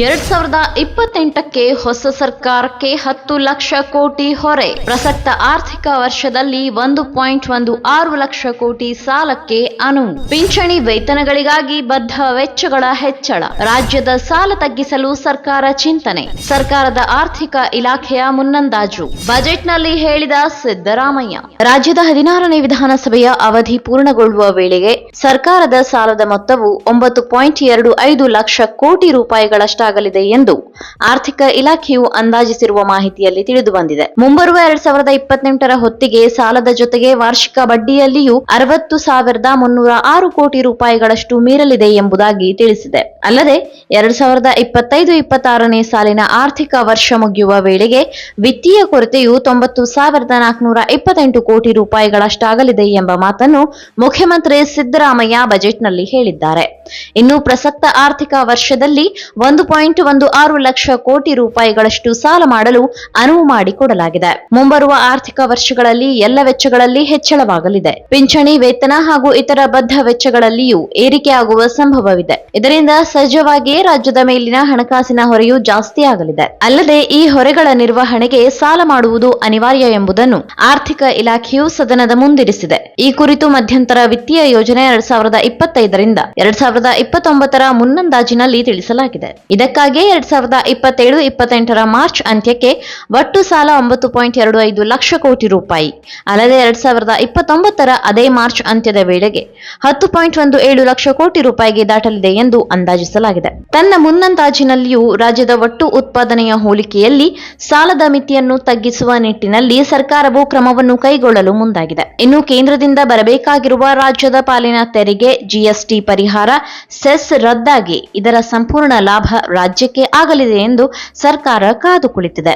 2028ಕ್ಕೆ ಹೊಸ ಸರ್ಕಾರಕ್ಕೆ 10 ಲಕ್ಷ ಕೋಟಿ ಹೊರೆ. ಪ್ರಸಕ್ತ ಆರ್ಥಿಕ ವರ್ಷದಲ್ಲಿ 1.16 ಲಕ್ಷ ಕೋಟಿ ಸಾಲಕ್ಕೆ ಅನುವು. ಪಿಂಚಣಿ ವೇತನಗಳಿಗಾಗಿ ಬದ್ಧ ವೆಚ್ಚಗಳ ಹೆಚ್ಚಳ. ರಾಜ್ಯದ ಸಾಲ ತಗ್ಗಿಸಲು ಸರ್ಕಾರ ಚಿಂತನೆ. ಸರ್ಕಾರದ ಆರ್ಥಿಕ ಇಲಾಖೆಯ ಮುನ್ನಂದಾಜು. ಬಜೆಟ್ನಲ್ಲಿ ಹೇಳಿದ ಸಿದ್ದರಾಮಯ್ಯ. ರಾಜ್ಯದ 16ನೇ ವಿಧಾನಸಭೆಯ ಅವಧಿ ಪೂರ್ಣಗೊಳ್ಳುವ ವೇಳೆಗೆ ಸರ್ಕಾರದ ಸಾಲದ ಮೊತ್ತವು 9.25 ಲಕ್ಷ ಕೋಟಿ ರೂಪಾಯಿಗಳಷ್ಟು ಆಗಲಿದೆ ಎಂದು ಆರ್ಥಿಕ ಇಲಾಖೆಯು ಅಂದಾಜಿಸಿರುವ ಮಾಹಿತಿಯಲ್ಲಿ ತಿಳಿದುಬಂದಿದೆ. ಮುಂಬರುವ 2028ರ ಹೊತ್ತಿಗೆ ಸಾಲದ ಜೊತೆಗೆ ವಾರ್ಷಿಕ ಬಡ್ಡಿಯಲ್ಲಿಯೂ 60,306 ಕೋಟಿ ರೂಪಾಯಿಗಳಷ್ಟು ಮೀರಲಿದೆ ಎಂಬುದಾಗಿ ತಿಳಿಸಿದೆ. ಅಲ್ಲದೆ 2025-26ನೇ ಸಾಲಿನ ಆರ್ಥಿಕ ವರ್ಷ ಮುಗಿಯುವ ವೇಳೆಗೆ ವಿತ್ತೀಯ ಕೊರತೆಯು 90,428 ಕೋಟಿ ರೂಪಾಯಿಗಳಷ್ಟಾಗಲಿದೆ ಎಂಬ ಮಾತನ್ನು ಮುಖ್ಯಮಂತ್ರಿ ಸಿದ್ದರಾಮಯ್ಯ ಬಜೆಟ್ನಲ್ಲಿ ಹೇಳಿದ್ದಾರೆ. ಇನ್ನು ಪ್ರಸಕ್ತ ಆರ್ಥಿಕ ವರ್ಷದಲ್ಲಿ 1.16 ಲಕ್ಷ ಕೋಟಿ ರೂಪಾಯಿಗಳಷ್ಟು ಸಾಲ ಮಾಡಲು ಅನುವು ಮಾಡಿಕೊಡಲಾಗಿದೆ. ಮುಂಬರುವ ಆರ್ಥಿಕ ವರ್ಷಗಳಲ್ಲಿ ಎಲ್ಲ ವೆಚ್ಚಗಳಲ್ಲಿ ಹೆಚ್ಚಳವಾಗಲಿದೆ. ಪಿಂಚಣಿ ವೇತನ ಹಾಗೂ ಇತರ ಬದ್ಧ ವೆಚ್ಚಗಳಲ್ಲಿಯೂ ಏರಿಕೆಯಾಗುವ ಸಂಭವವಿದೆ. ಇದರಿಂದ ಸಹಜವಾಗಿಯೇ ರಾಜ್ಯದ ಮೇಲಿನ ಹಣಕಾಸಿನ ಹೊರೆಯೂ ಜಾಸ್ತಿಯಾಗಲಿದೆ. ಅಲ್ಲದೆ ಈ ಹೊರೆಗಳ ನಿರ್ವಹಣೆಗೆ ಸಾಲ ಮಾಡುವುದು ಅನಿವಾರ್ಯ ಎಂಬುದನ್ನು ಆರ್ಥಿಕ ಇಲಾಖೆಯು ಸದನದ ಮುಂದಿರಿಸಿದೆ. ಈ ಕುರಿತು ಮಧ್ಯಂತರ ವಿತ್ತೀಯ ಯೋಜನೆ 2025ರಿಂದ 2029ರ ಮುನ್ನಂದಾಜಿನಲ್ಲಿ ತಿಳಿಸಲಾಗಿದೆ. ಇದಕ್ಕಾಗಿ 2027-28ರ ಮಾರ್ಚ್ ಅಂತ್ಯಕ್ಕೆ ಒಟ್ಟು ಸಾಲ 9.25 ಲಕ್ಷ ಕೋಟಿ ರೂಪಾಯಿ. ಅಲ್ಲದೆ 2029ರ ಅದೇ ಮಾರ್ಚ್ ಅಂತ್ಯದ ವೇಳೆಗೆ 10.17 ಲಕ್ಷ ಕೋಟಿ ರೂಪಾಯಿಗೆ ದಾಟಲಿದೆ ಎಂದು ಅಂದಾಜಿಸಲಾಗಿದೆ. ತನ್ನ ಮುನ್ನಂದಾಜಿನಲ್ಲಿಯೂ ರಾಜ್ಯದ ಒಟ್ಟು ಉತ್ಪಾದನೆಯ ಹೋಲಿಕೆಯಲ್ಲಿ ಸಾಲದ ಮಿತಿಯನ್ನು ತಗ್ಗಿಸುವ ನಿಟ್ಟಿನಲ್ಲಿ ಸರ್ಕಾರವು ಕ್ರಮವನ್ನು ಕೈಗೊಳ್ಳಲು ಮುಂದಾಗಿದೆ. ಇನ್ನು ಕೇಂದ್ರದಿಂದ ಬರಬೇಕಾಗಿರುವ ರಾಜ್ಯದ ಪಾಲಿನ ತೆರಿಗೆ, ಜಿಎಸ್ಟಿ ಪರಿಹಾರ, ಸೆಸ್ ರದ್ದಾಗಿ ಇದರ ಸಂಪೂರ್ಣ ಲಾಭ ರಾಜ್ಯಕ್ಕೆ ಆಗಲಿದೆ ಎಂದು ಸರ್ಕಾರ ಕಾದು ಕುಳಿತಿದೆ.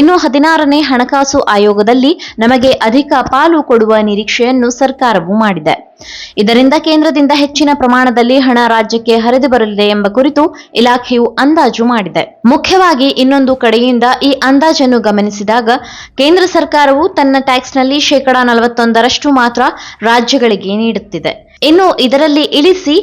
ಇನ್ನು 16ನೇ ಹಣಕಾಸು ಆಯೋಗದಲ್ಲಿ ನಮಗೆ ಅಧಿಕ ಪಾಲು ಕೊಡುವ ನಿರೀಕ್ಷೆಯನ್ನು ಸರ್ಕಾರವು ಮಾಡಿದೆ. ಇದರಿಂದ ಕೇಂದ್ರದಿಂದ ಹೆಚ್ಚಿನ ಪ್ರಮಾಣದಲ್ಲಿ ಹಣ ರಾಜ್ಯಕ್ಕೆ ಹರಿದು ಬರಲಿದೆ ಎಂಬ ಕುರಿತು ಇಲಾಖೆಯು ಅಂದಾಜು ಮಾಡಿದೆ. ಮುಖ್ಯವಾಗಿ ಇನ್ನೊಂದು ಕಡೆಯಿಂದ ಈ ಅಂದಾಜನ್ನು ಗಮನಿಸಿದಾಗ ಕೇಂದ್ರ ಸರ್ಕಾರವು ತನ್ನ ಟ್ಯಾಕ್ಸ್ನಲ್ಲಿ 41% ಮಾತ್ರ ರಾಜ್ಯಗಳಿಗೆ ನೀಡುತ್ತಿದೆ. ಇನ್ನು ಇದರಲ್ಲಿ ಇಳಿಸಿ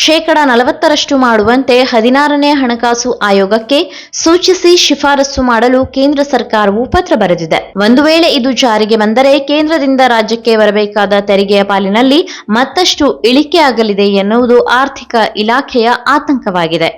40% ಮಾಡುವಂತೆ 16ನೇ ಹಣಕಾಸು ಆಯೋಗಕ್ಕೆ ಸೂಚಿಸಿ ಶಿಫಾರಸು ಮಾಡಲು ಕೇಂದ್ರ ಸರ್ಕಾರವು ಪತ್ರ ಬರೆದಿದೆ. ಒಂದು ವೇಳೆ ಇದು ಜಾರಿಗೆ ಬಂದರೆ ಕೇಂದ್ರದಿಂದ ರಾಜ್ಯಕ್ಕೆ ಬರಬೇಕಾದ ತೆರಿಗೆಯ ಪಾಲಿನಲ್ಲಿ ಮತ್ತಷ್ಟು ಇಳಿಕೆಯಾಗಲಿದೆ ಎನ್ನುವುದು ಆರ್ಥಿಕ ಇಲಾಖೆಯ ಆತಂಕವಾಗಿದೆ.